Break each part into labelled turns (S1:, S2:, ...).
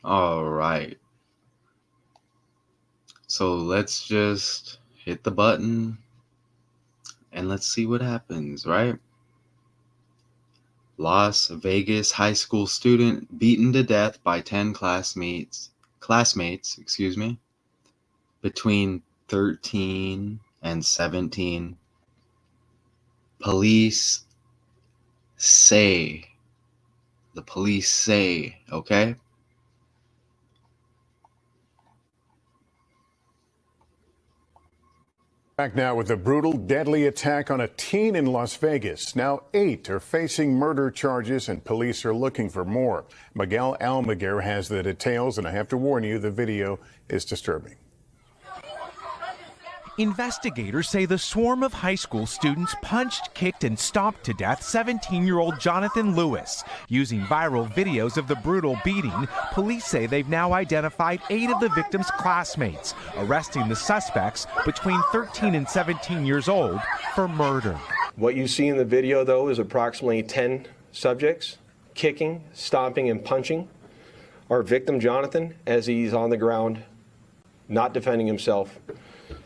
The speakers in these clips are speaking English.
S1: All right. So let's just hit the button and let's see what happens, right? Las Vegas high school student beaten to death by 10 classmates, between 13 and 17. Police say, okay?
S2: Back now with a brutal, deadly attack on a teen in Las Vegas. Now 8 are facing murder charges and police are looking for more. Miguel Almaguer has the details, and I have to warn you, the video is disturbing.
S3: Investigators say the swarm of high school students punched, kicked, and stomped to death 17-year-old Jonathan Lewis. Using viral videos of the brutal beating, police say they've now identified 8 of the victim's classmates, arresting the suspects between 13 and 17 years old for murder.
S4: What you see in the video, though, is approximately 10 subjects kicking, stomping, and punching our victim, Jonathan, as he's on the ground, not defending himself,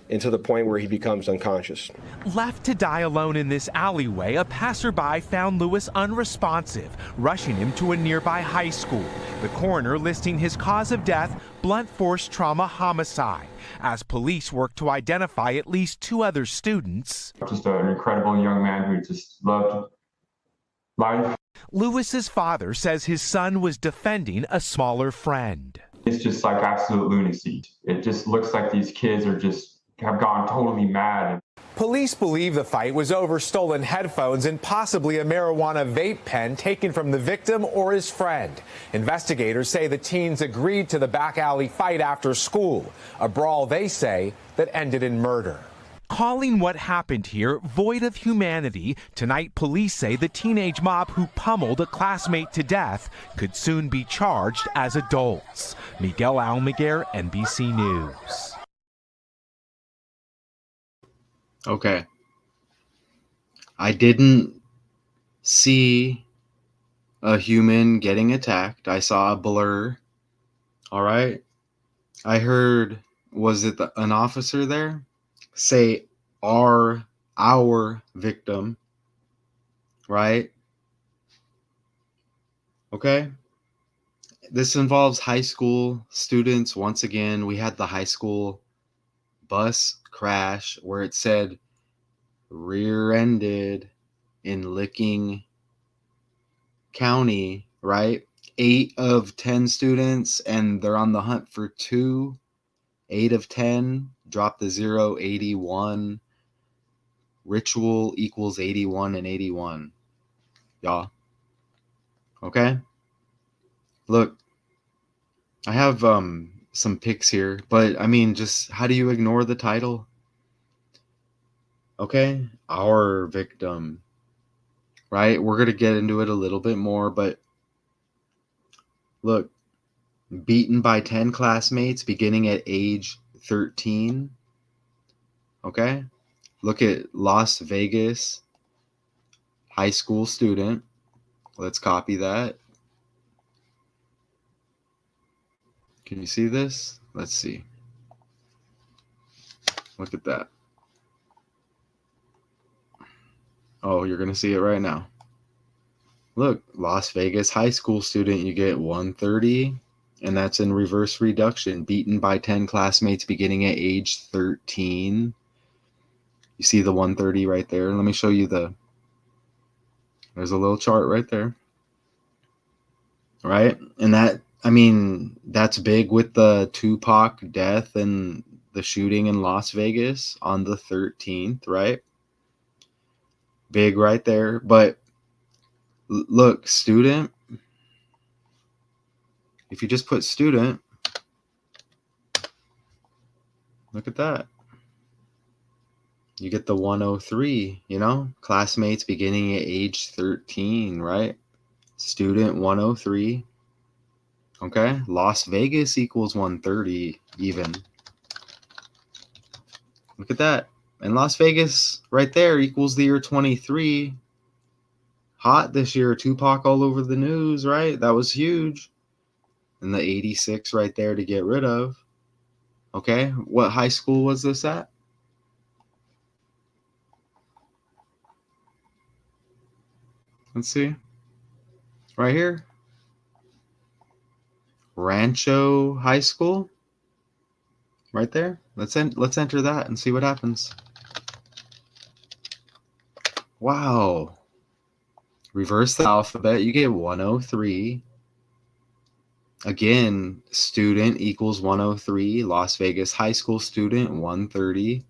S4: and to the point where he becomes unconscious.
S3: Left to die alone in this alleyway, a passerby found Lewis unresponsive, rushing him to a nearby high school. The coroner listing his cause of death, blunt force trauma homicide. As police work to identify at least 2 other students.
S5: Just an incredible young man who just loved life.
S3: Lewis's father says his son was defending a smaller friend.
S5: It's just like absolute lunacy. It just looks like these kids have gone totally mad.
S6: Police believe the fight was over stolen headphones and possibly a marijuana vape pen taken from the victim or his friend. Investigators say the teens agreed to the back alley fight after school, a brawl they say that ended in murder.
S3: Calling what happened here void of humanity, tonight police say the teenage mob who pummeled a classmate to death could soon be charged as adults. Miguel Almaguer, NBC News.
S1: Okay. I didn't see a human getting attacked. I saw a blur. All right. I heard, was it an officer there? Say our victim, right? Okay. This involves high school students. Once again, we had the high school bus crash where it said rear-ended in Licking County, right? 8 of 10 students, and they're on the hunt for 2. 8 of 10, drop the 0, 81. Ritual equals 81 and 81. Y'all. Okay? Look, I have some pics here, but I mean, just how do you ignore the title? Okay, our victim, right? We're going to get into it a little bit more, but look, beaten by 10 classmates beginning at age 13. Okay, look at Las Vegas high school student. Let's copy that. Can you see this? Let's see. Look at that. Oh, you're going to see it right now. Look, Las Vegas high school student, you get 130, and that's in reverse reduction. Beaten by 10 classmates beginning at age 13. You see the 130 right there? Let me show you there's a little chart right there. Right? And that, I mean, that's big with the Tupac death and the shooting in Las Vegas on the 13th, right? Big right there. But look, student, if you just put student, look at that. You get the 103, classmates beginning at age 13, right? Student 103. Okay, Las Vegas equals 130 even. Look at that. And Las Vegas right there equals the year 23. Hot this year. Tupac all over the news, right? That was huge. and the 86 right there to get rid of. Okay, what high school was this at? Let's see. Right here. Rancho High School. Right there. Let's enter that and see what happens. Wow. Reverse the alphabet. You get 103. Again, student equals 103. Las Vegas high school student 130.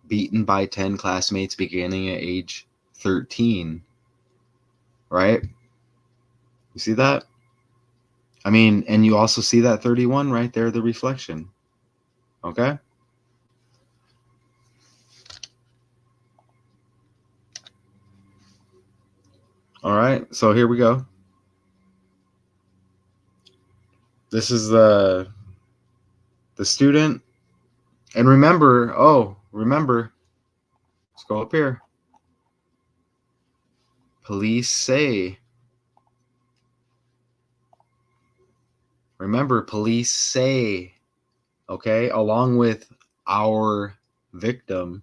S1: Beaten by 10 classmates beginning at age 13. Right? You see that? I mean, and you also see that 31 right there, the reflection. Okay? All right, so here we go. This is the student. And remember, let's go up here. Police say. Remember, police say, okay, along with our victim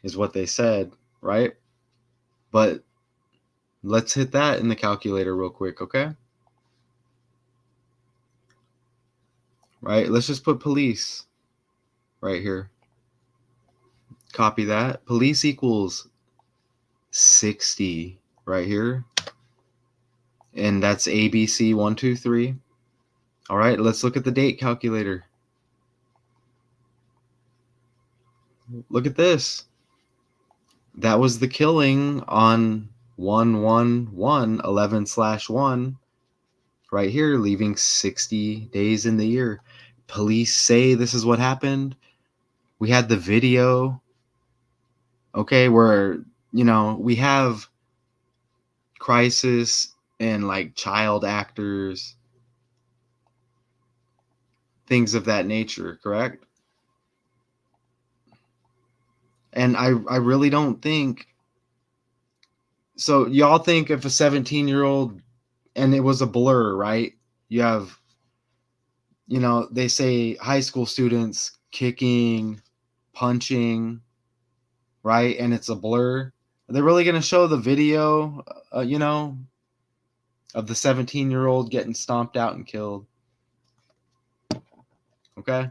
S1: is what they said, right? But let's hit that in the calculator real quick, okay? Right, let's just put police right here. Copy that. Police equals 60 right here. And that's ABC 1, 2, 3. All right, let's look at the date calculator. Look at this. That was the killing on 1/11/11/1 right here, leaving 60 days in the year. Police say this is what happened. We had the video, okay, where, you know, we have crisis and like child actors, things of that nature, correct? And I really don't think so. Y'all think if a 17-year-old, and it was a blur, right? You have, you know, they say high school students kicking, punching, right? And it's a blur. Are they really going to show the video, you know, of the 17-year-old getting stomped out and killed? Okay.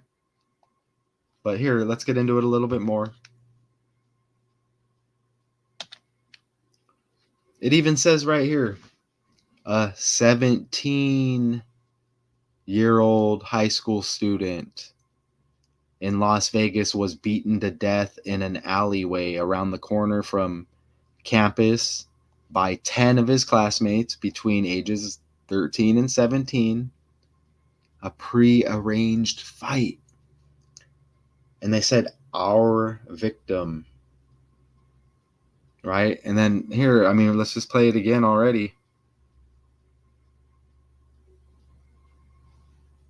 S1: But here, let's get into it a little bit more. It even says right here, a 17-year-old high school student in Las Vegas was beaten to death in an alleyway around the corner from campus by 10 of his classmates between ages 13 and 17. A pre-arranged fight. And they said, our victim. Right? And then here, I mean, let's just play it again already.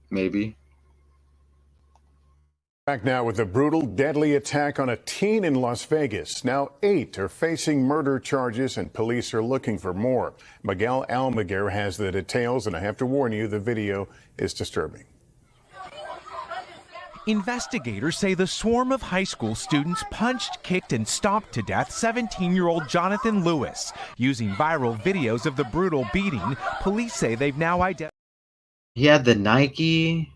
S1: Maybe.
S2: Back now with a brutal, deadly attack on a teen in Las Vegas. Now 8 are facing murder charges and police are looking for more. Miguel Almaguer has the details, and I have to warn you, the video is disturbing.
S3: Investigators say the swarm of high school students punched, kicked, and stomped to death 17-year-old Jonathan Lewis. Using viral videos of the brutal beating, police say they've now identified.
S1: He had the Nike,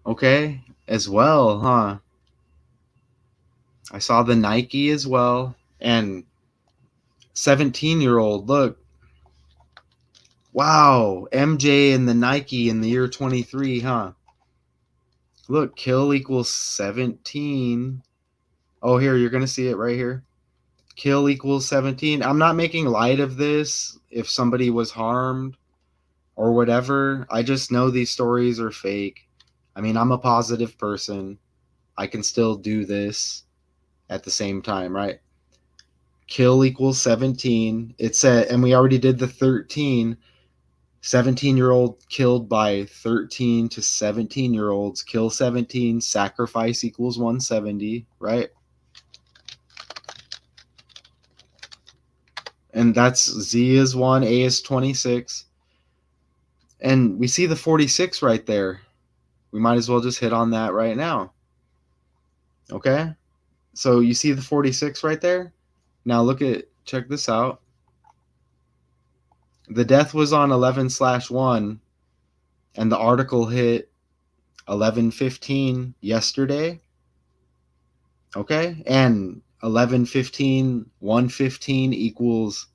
S1: okay, as well, huh? I saw the Nike as well. And 17-year-old, look. Wow, MJ and the Nike in the year 23, huh? Look, kill equals 17. Oh, here, you're going to see it right here. Kill equals 17. I'm not making light of this if somebody was harmed or whatever. I just know these stories are fake. I mean, I'm a positive person. I can still do this at the same time, right? Kill equals 17. It said, and we already did the 13. 17-year-old killed by 13 to 17-year-olds. Kill 17. Sacrifice equals 170, right? And that's Z is 1, A is 26. And we see the 46 right there. We might as well just hit on that right now. Okay? So you see the 46 right there? Now check this out. The death was on 11/1, and the article hit 11:15 yesterday. Okay? And 11:15, 1:15 equals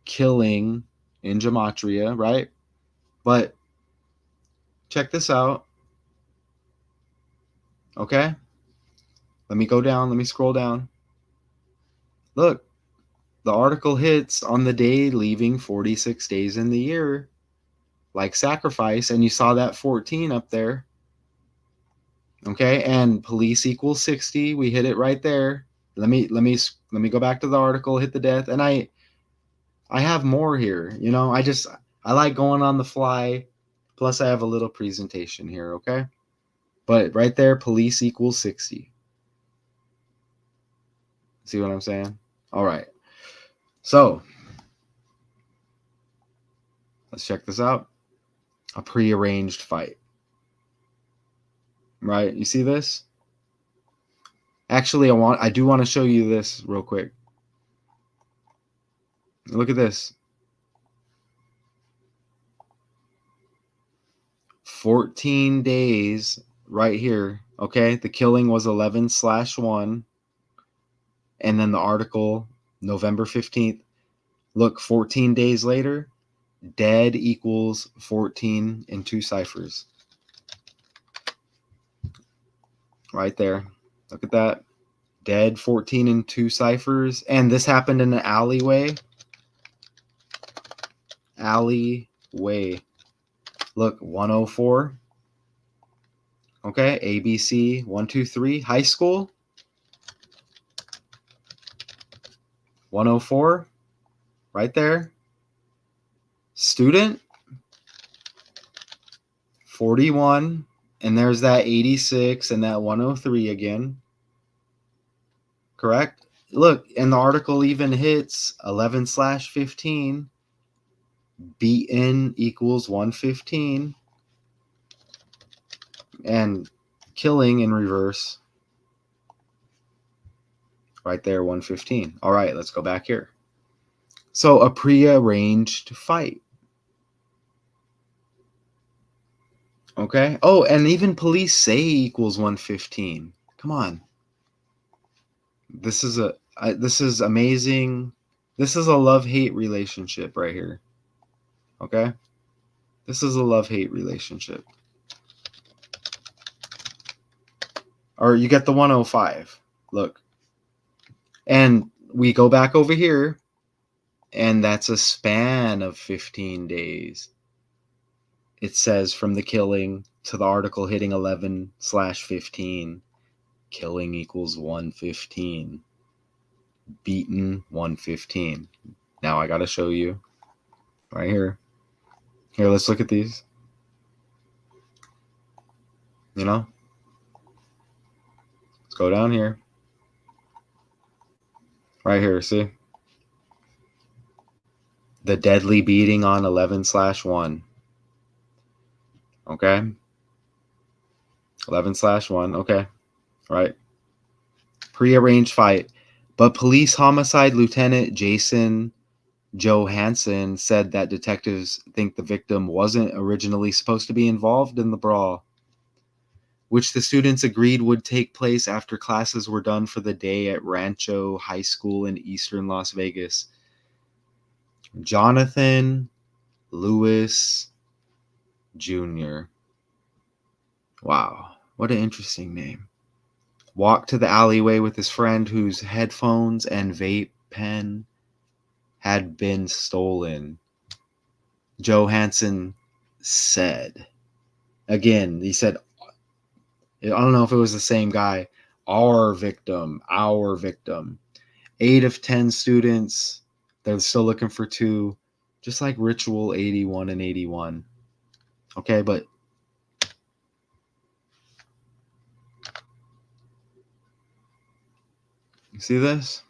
S1: killing in gematria, right? But check this out. Okay? Let me go down. Let me scroll down. Look, the article hits on the day leaving 46 days in the year, like sacrifice, and you saw that 14 up there. Okay, and police equals 60. We hit it right there. Let me go back to the article, hit the death, and I have more here. You know, I like going on the fly. Plus, I have a little presentation here. Okay, but right there, police equals 60. See what I'm saying? All right. So let's check this out. A prearranged fight. Right? You see this? Actually, I do want to show you this real quick. Look at this. 14 days right here. Okay, the killing was 11/1, and then the article November 15th. Look, 14 days later, dead equals 14 in 2 ciphers. Right there. Look at that. Dead 14 in 2 ciphers. And this happened in an alleyway. Alleyway. Look, 104. Okay, ABC 123. High school. 104. Right there. Student. 41. And there's that 86 and that 103 again. Correct? Look, and the article even hits 11/15. Beaten equals 115. And killing in reverse. Right there, 115. All right, let's go back here. So a prearranged fight. Okay. Oh, and even police say equals 115. Come on. This is amazing. This is a love-hate relationship right here. Okay? This is a love-hate relationship. Or you get the 105. Look. And we go back over here, and that's a span of 15 days. It says from the killing to the article hitting 11/15. Killing equals 115. Beaten 115. Now I got to show you right here. Here, let's look at these. You know? Let's go down here. Right here, see? The deadly beating on 11/1. Okay? 11/1. Okay. Right. Prearranged fight. But police homicide lieutenant Jason Johansson said that detectives think the victim wasn't originally supposed to be involved in the brawl, which the students agreed would take place after classes were done for the day at Rancho High School in eastern Las Vegas. Jonathan Lewis Jr. Wow, what an interesting name. Walked to the alleyway with his friend whose headphones and vape pen had been stolen. Johansson said. Again, he said, I don't know if it was the same guy. Our victim. 8 of 10 students. They're still looking for 2. Just like Ritual 81 and 81. Okay, but you see this?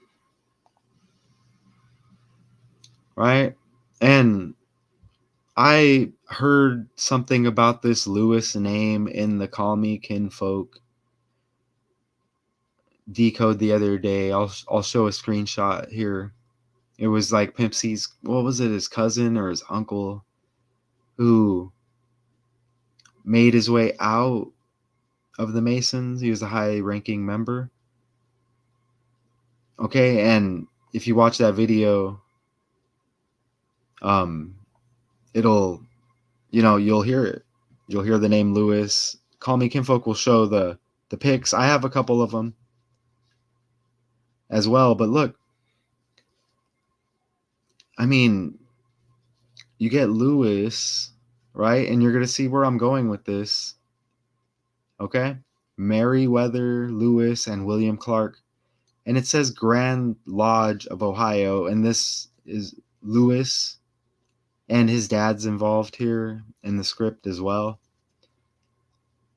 S1: Right? And I heard something about this Lewis name in the Call Me Kinfolk decode the other day. I'll show a screenshot here. It was like Pimp C's, what was it, his cousin or his uncle who made his way out of the Masons. He was a high-ranking member. Okay, and if you watch that video, it'll, you'll hear it. You'll hear the name Lewis. Call Me Kinfolk will show the pics. I have a couple of them as well, but look, I mean, you get Lewis, right? And you're going to see where I'm going with this. Okay? Meriwether Lewis and William Clark. And it says Grand Lodge of Ohio. And this is Lewis and his dad's involved here in the script as well.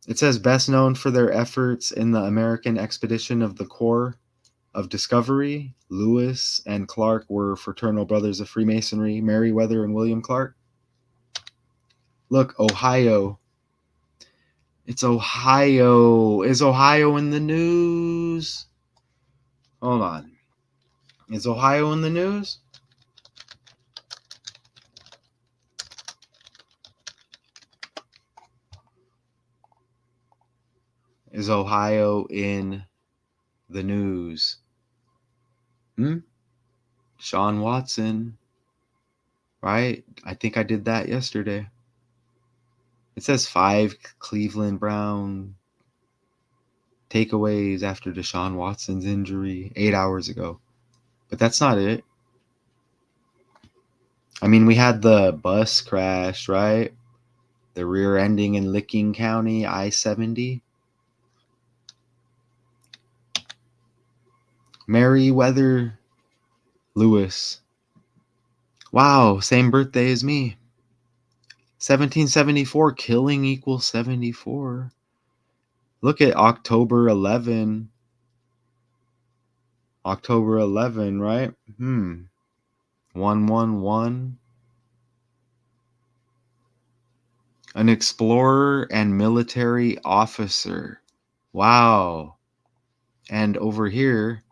S1: It says best known for their efforts in the American expedition of the Corps of Discovery. Lewis and Clark were fraternal brothers of Freemasonry, Meriwether and William Clark. Look, Ohio. It's Ohio. Is Ohio in the news? Hold on. Is Ohio in the news? Is Ohio in the news? Sean Watson, right? I think I did that yesterday. It says 5 Cleveland Brown takeaways after Deshaun Watson's injury 8 hours ago. But that's not it. I mean, we had the bus crash, right? The rear ending in Licking County, I-70. Meriwether Lewis. Wow, same birthday as me. 1774, killing equals 74. Look at October 11. October 11, right? 111. An explorer and military officer. Wow. And over here,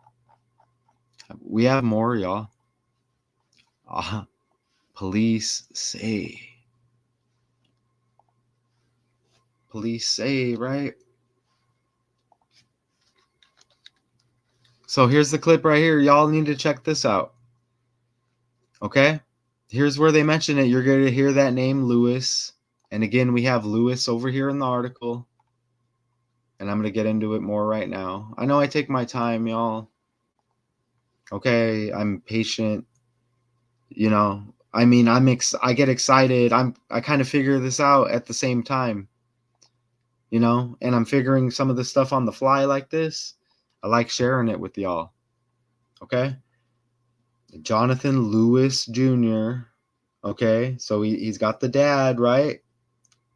S1: we have more, y'all. Police say. Police say, right? So here's the clip right here. Y'all need to check this out. Okay? Here's where they mention it. You're going to hear that name, Lewis. And again, we have Lewis over here in the article. And I'm going to get into it more right now. I know I take my time, y'all. Okay, I'm patient. I mean, I get excited. I kind of figure this out at the same time. And I'm figuring some of the stuff on the fly like this. I like sharing it with y'all. Okay? Jonathan Lewis Jr. Okay? So he's got the dad, right?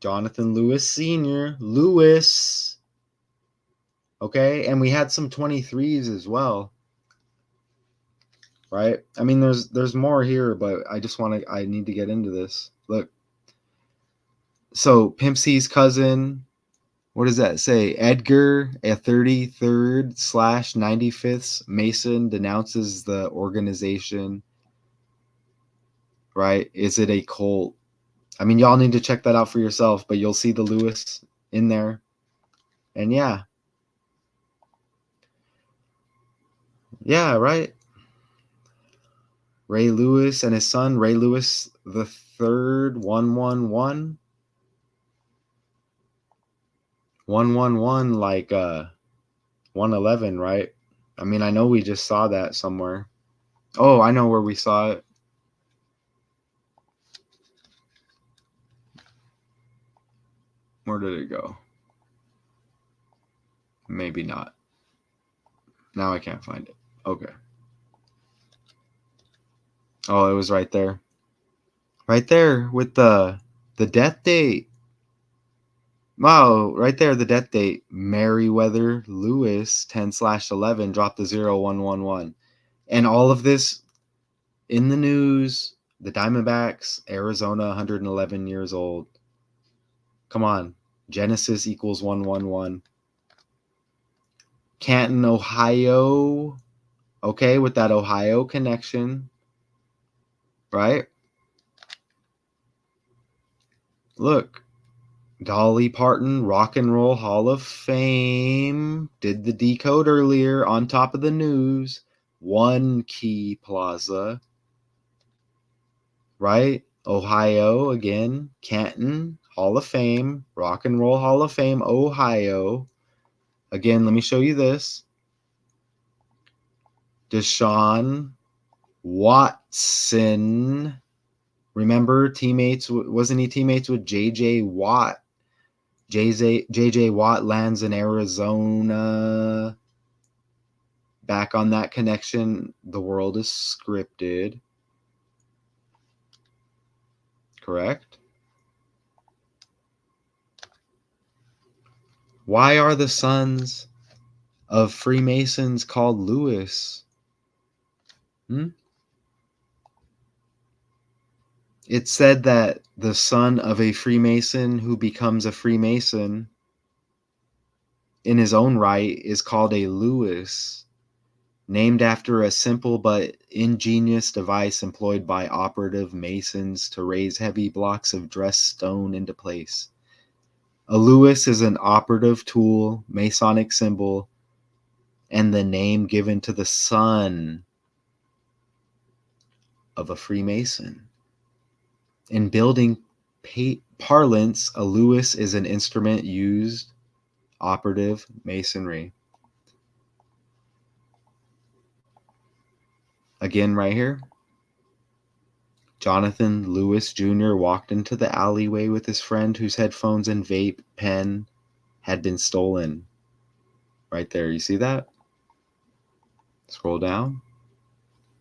S1: Jonathan Lewis Sr. Lewis. Okay? And we had some 23s as well. Right? I mean, there's more here, but I need to get into this. Look. So Pimp C's cousin, what does that say? Edgar, a 33rd/95th Mason, denounces the organization. Right? Is it a cult? I mean, y'all need to check that out for yourself, but you'll see the Lewis in there. And yeah. Yeah, right? Ray Lewis and his son, Ray Lewis the third, 111. 111, like 111, right? I mean, I know we just saw that somewhere. Oh, I know where we saw it. Where did it go? Maybe not. Now I can't find it. Okay. Oh, it was right there. Right there with the death date. Wow, right there, the death date. Meriwether Lewis, 10/11, dropped the 0111. And all of this in the news, The Diamondbacks, Arizona, 111 years old. Come on. Genesis equals 111. Canton, Ohio. Okay, with that Ohio connection, right? Look, Dolly Parton, Rock and Roll Hall of Fame. Did the decode earlier on top of the news. One Key Plaza, right? Ohio again. Canton, Hall of Fame. Rock and Roll Hall of Fame, Ohio. Again, let me show you this. Deshaun Watson. Remember, wasn't he teammates with J.J. Watt? J.J. Watt lands in Arizona. Back on that connection, the world is scripted. Correct? Why are the sons of Freemasons called Lewis? It's said that the son of a Freemason who becomes a Freemason in his own right is called a Lewis, named after a simple but ingenious device employed by operative masons to raise heavy blocks of dressed stone into place. A Lewis is an operative tool, Masonic symbol, and the name given to the son of a Freemason. In building parlance, a Lewis is an instrument used operative masonry. Again, right here, Jonathan Lewis Jr. walked into the alleyway with his friend whose headphones and vape pen had been stolen. Right there, you see that? Scroll down.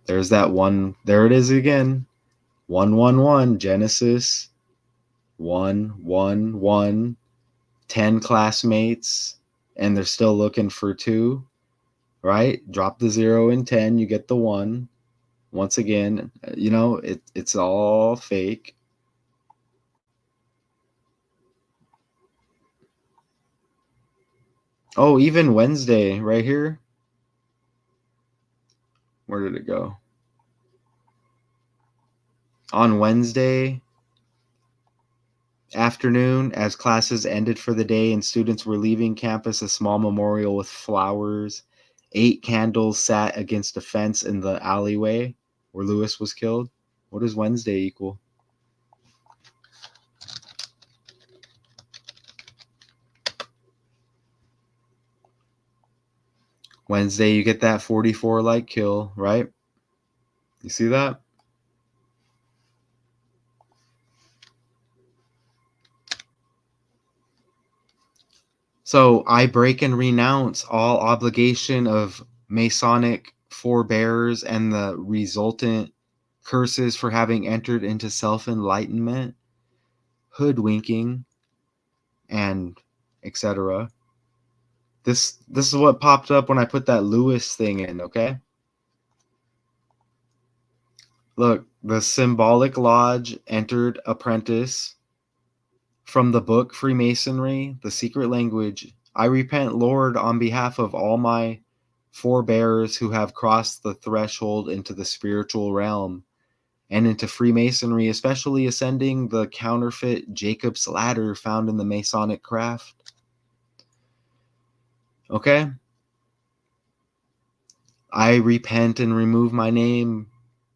S1: There's that one. There it is again. 111, Genesis. 111. 10 classmates, and they're still looking for 2. Right? Drop the 0 in 10, you get the 1. Once again, it's all fake. Oh, even Wednesday, right here. Where did it go? On Wednesday afternoon, as classes ended for the day and students were leaving campus, a small memorial with flowers, 8 candles sat against a fence in the alleyway where Lewis was killed. What does Wednesday equal? Wednesday, you get that 44 like kill, right? You see that? So I break and renounce all obligation of Masonic forebears and the resultant curses for having entered into self-enlightenment, hoodwinking, and etc. This is what popped up when I put that Lewis thing in, okay? Look, the Symbolic Lodge entered apprentice from the book Freemasonry, the Secret Language. I repent, Lord, on behalf of all my forebears who have crossed the threshold into the spiritual realm and into Freemasonry, especially ascending the counterfeit Jacob's ladder found in the Masonic craft. Okay? I repent and remove my name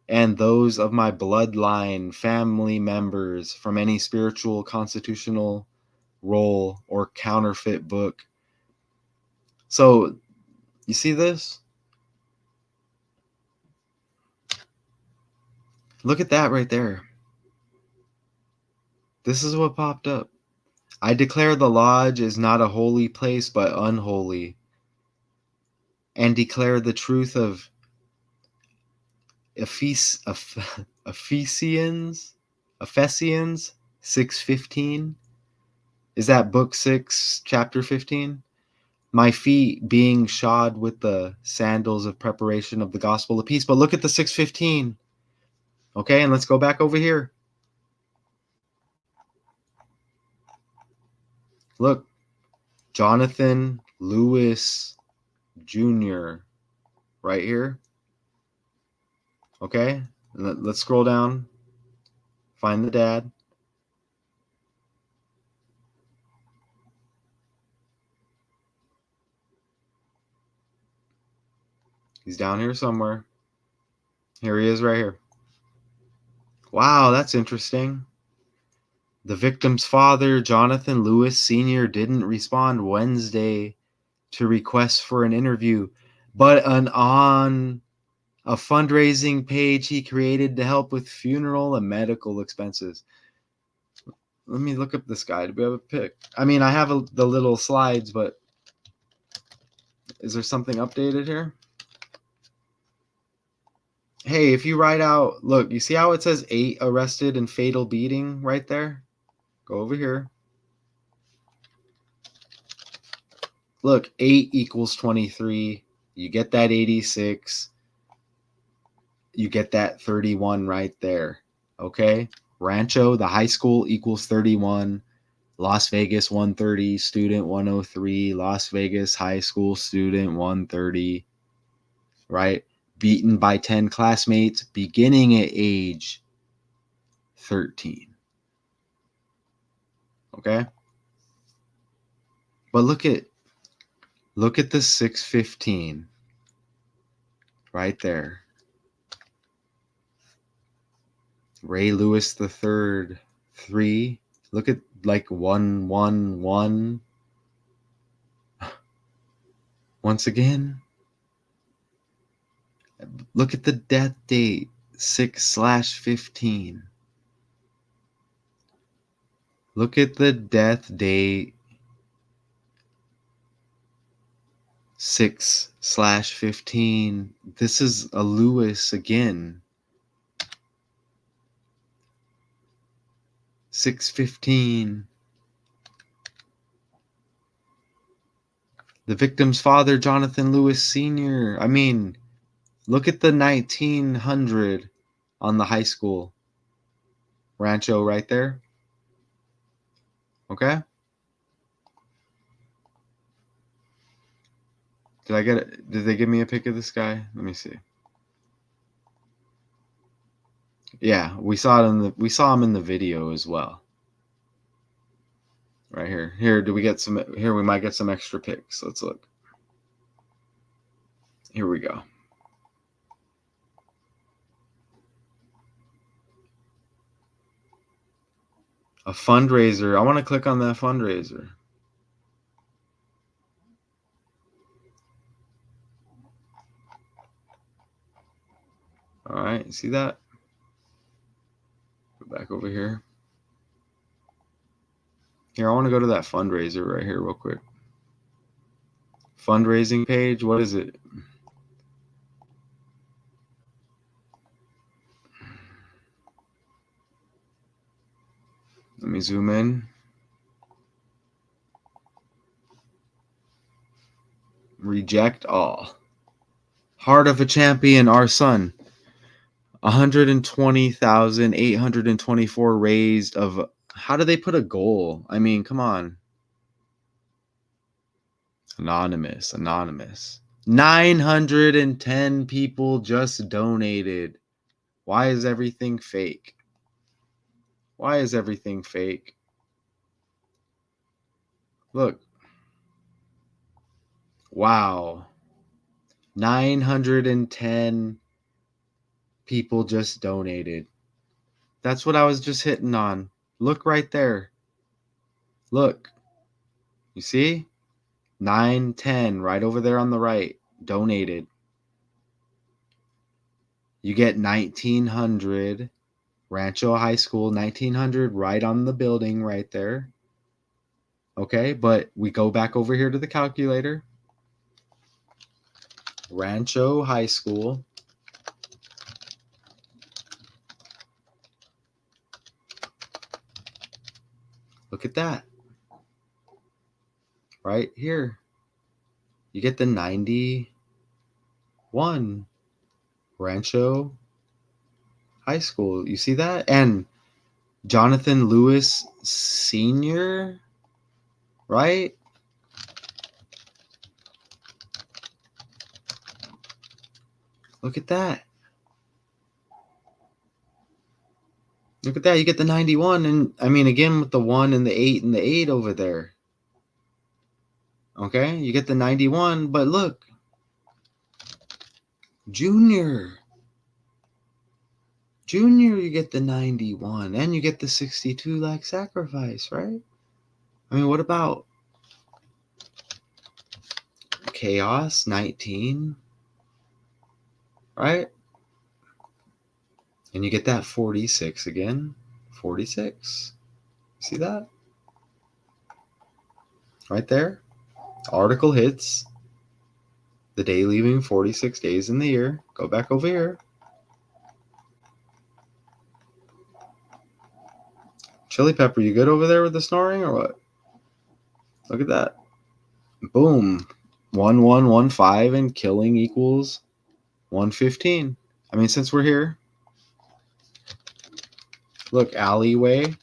S1: and those of my bloodline, family members from any spiritual constitutional role or counterfeit book. So, you see this? Look at that right there. This is what popped up. I declare the lodge is not a holy place, but unholy, and declare the truth of Ephesians 6:15. Is that book 6, chapter 15? My feet being shod with the sandals of preparation of the gospel of peace. But look at the 6:15. Okay, and let's go back over here. Look, Jonathan Lewis Jr. right here. Okay, let's scroll down. Find the dad. He's down here somewhere. Here he is right here. Wow, that's interesting. The victim's father, Jonathan Lewis Sr., didn't respond Wednesday to requests for an interview, but on a fundraising page he created to help with funeral and medical expenses. Let me look up this guy. Do we have a pic? I mean, I have the little slides, but is there something updated here? Hey, if you write out, look, you see how it says 8 arrested in fatal beating right there? Go over here. Look, 8 equals 23. You get that 86. You get that 31 right there. Okay? Rancho, the high school, equals 31. Las Vegas 130, student 103. Las Vegas high school, student 130. Right? Beaten by 10 classmates beginning at age 13. Okay? But look at the 615 right there. Ray Lewis the third, 3. Look at like 111. Once again, look at the death date, 6/15. Look at the death date, 6/15. This is a Lewis again. 6/15. The victim's father, Jonathan Lewis Sr. I mean, look at the 1900 on the high school. Rancho right there. Okay? Did I get it? Did they give me a pic of this guy? Let me see. Yeah, we saw him in the video as well. Right here. Here we might get some extra pics. Let's look. Here we go. A fundraiser. I want to click on that fundraiser. All right, see that? Go back over here. Here, I want to go to that fundraiser right here real quick. Fundraising page, what is it? Let me zoom in. Reject all. Heart of a Champion, our son. 120,824 raised of. How do they put a goal? I mean, come on. Anonymous. 910 people just donated. Why is everything fake? Why is everything fake? Look. Wow. 910 people just donated. That's what I was just hitting on. Look right there. Look. You see? 910 right over there on the right. Donated. You get 1900. Rancho High School, 1900 right on the building right there. Okay, but we go back over here to the calculator. Rancho High School. Look at that. Right here. You get the 91. Rancho High School. You see that? And Jonathan Lewis Sr., right? Look at that. Look at that. You get the 91. And I mean, again, with the 1 and the 8 and the 8 over there. Okay. You get the 91. But look, Junior, you get the 91. And you get the 62 like sacrifice, right? I mean, what about Chaos 19? Right? And you get that 46 again. 46. See that? Right there. Article hits. The day leaving 46 days in the year. Go back over here. Chili Pepper, you good over there with the snoring or what? Look at that. Boom. 1115 and killing equals 115. I mean, since we're here, look, alleyway.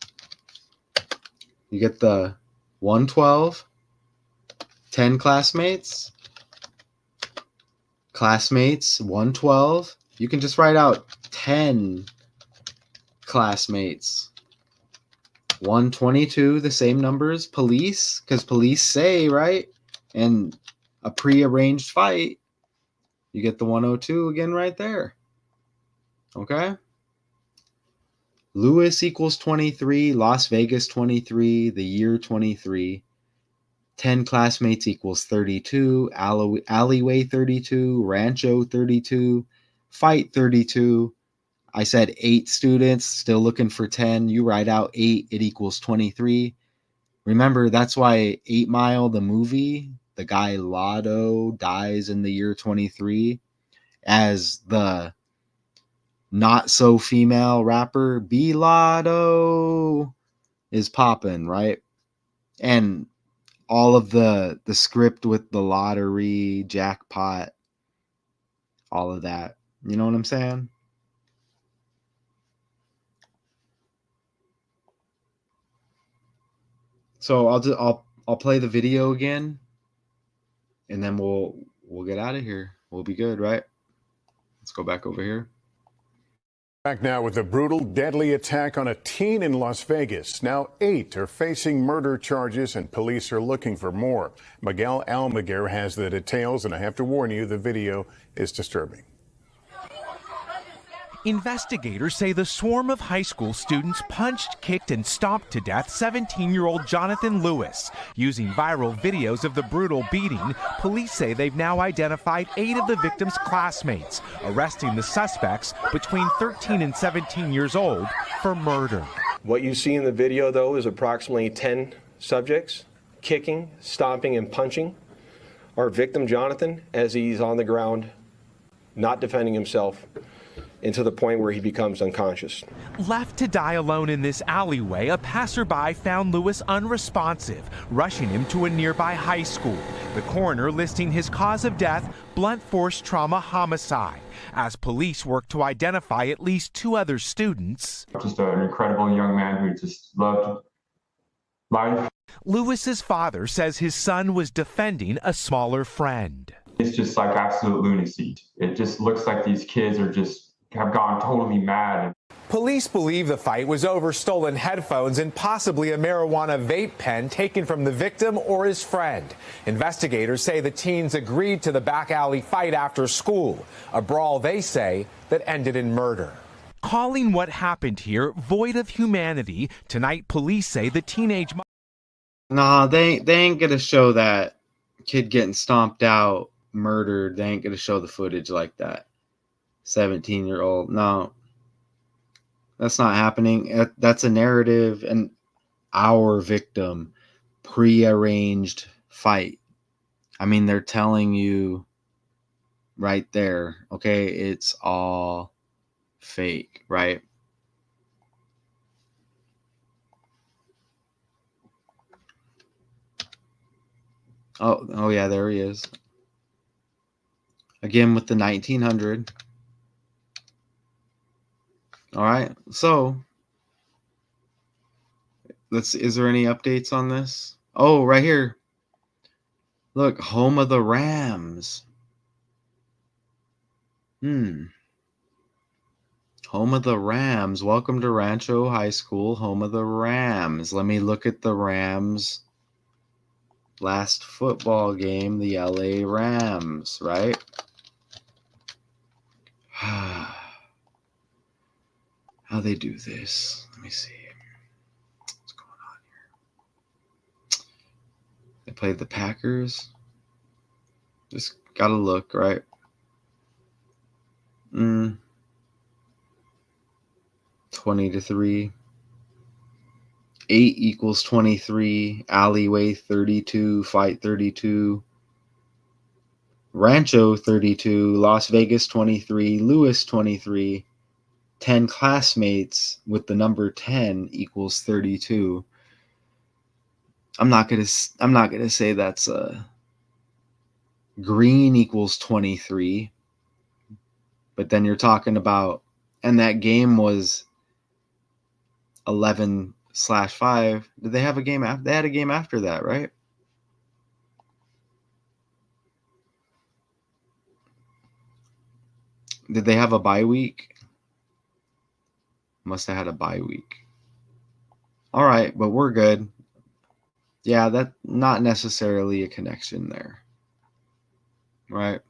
S1: You get the 112, 10 classmates. Classmates, 112. You can just write out 10 classmates. 122, the same numbers. Police, because police say, right? And a prearranged fight. You get the 102 again right there. Okay? Lewis equals 23, Las Vegas 23, the year 23. 10 classmates equals 32, alleyway 32, Rancho 32, fight 32. I said 8 students, still looking for 10. You write out 8, it equals 23. Remember, that's why 8 Mile, the movie, the guy Lotto dies in the year 23 as the not so female rapper B Lotto is popping, right? And all of the script with the lottery, jackpot, all of that. You know what I'm saying? So I'll play the video again, and then we'll get out of here. We'll be good, right? Let's go back over here.
S2: Back now with a brutal, deadly attack on a teen in Las Vegas. Now 8 are facing murder charges, and police are looking for more. Miguel Almaguer has the details, and I have to warn you, the video is disturbing.
S3: Investigators say the swarm of high school students punched, kicked, and stomped to death 17-year-old Jonathan Lewis. Using viral videos of the brutal beating, police say they've now identified 8 of the victim's classmates, arresting the suspects between 13 and 17 years old for murder.
S4: What you see in the video, though, is approximately 10 subjects kicking, stomping, and punching our victim, Jonathan, as he's on the ground, not defending himself, and to the point where he becomes unconscious.
S3: Left to die alone in this alleyway, a passerby found Lewis unresponsive, rushing him to a nearby high school. The coroner listing his cause of death, blunt force trauma homicide. As police work to identify at least 2 other students.
S5: Just an incredible young man who just loved life.
S3: Lewis's father says his son was defending a smaller friend.
S5: It's just like absolute lunacy. It just looks like these kids have gone totally mad.
S6: Police believe the fight was over stolen headphones and possibly a marijuana vape pen taken from the victim or his friend. Investigators say the teens agreed to the back alley fight after school, a brawl they say that ended in murder.
S3: Calling what happened here void of humanity, tonight police say the teenage...
S1: Nah, they ain't gonna show that kid getting stomped out, murdered. They ain't gonna show the footage like that. 17-year-old. No, that's not happening. That's a narrative, and our victim prearranged fight. I mean, they're telling you right there, okay, it's all fake, right? Oh yeah, there he is. Again with the 1900. All right. So is there any updates on this? Oh, right here. Look, home of the Rams. Home of the Rams. Welcome to Rancho High School, home of the Rams. Let me look at the Rams last football game, the LA Rams, right? How they do this? Let me see. What's going on here? They played the Packers. Just gotta look, right? 20-3. 8 equals 23. Alleyway 32. Fight 32. Rancho 32. Las Vegas 23. Lewis 23. 10 classmates with the number 10 equals 32. I'm not gonna say that's green equals 23. But then you're talking about, and that game was 11/5. Did they have a game after? They had a game after that, right? Did they have a bye week? Must have had a bye week. All right, but we're good. Yeah, that's not necessarily a connection there. Right?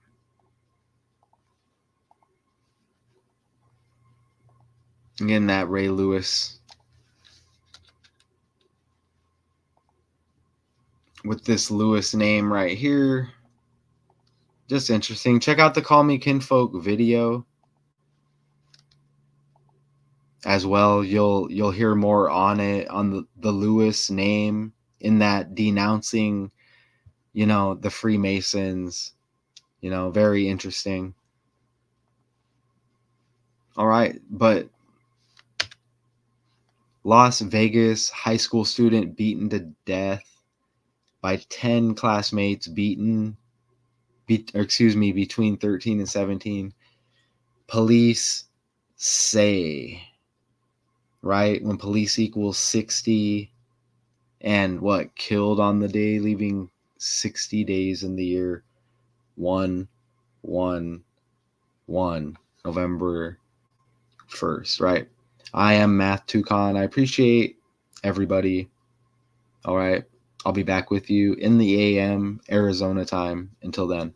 S1: Again, that Ray Lewis with this Lewis name right here. Just interesting. Check out the Call Me Kinfolk video as well. You'll hear more on it, on the Lewis name, in that denouncing, the Freemasons. Very interesting. All right, but Las Vegas high school student beaten to death by 10 classmates, between 13 and 17. Police say, right, when police equals 60 and killed on the day, leaving 60 days in the year, 1/1/1, November 1st, right? I am Math Toucan. I appreciate everybody. All right. I'll be back with you in the AM Arizona time. Until then.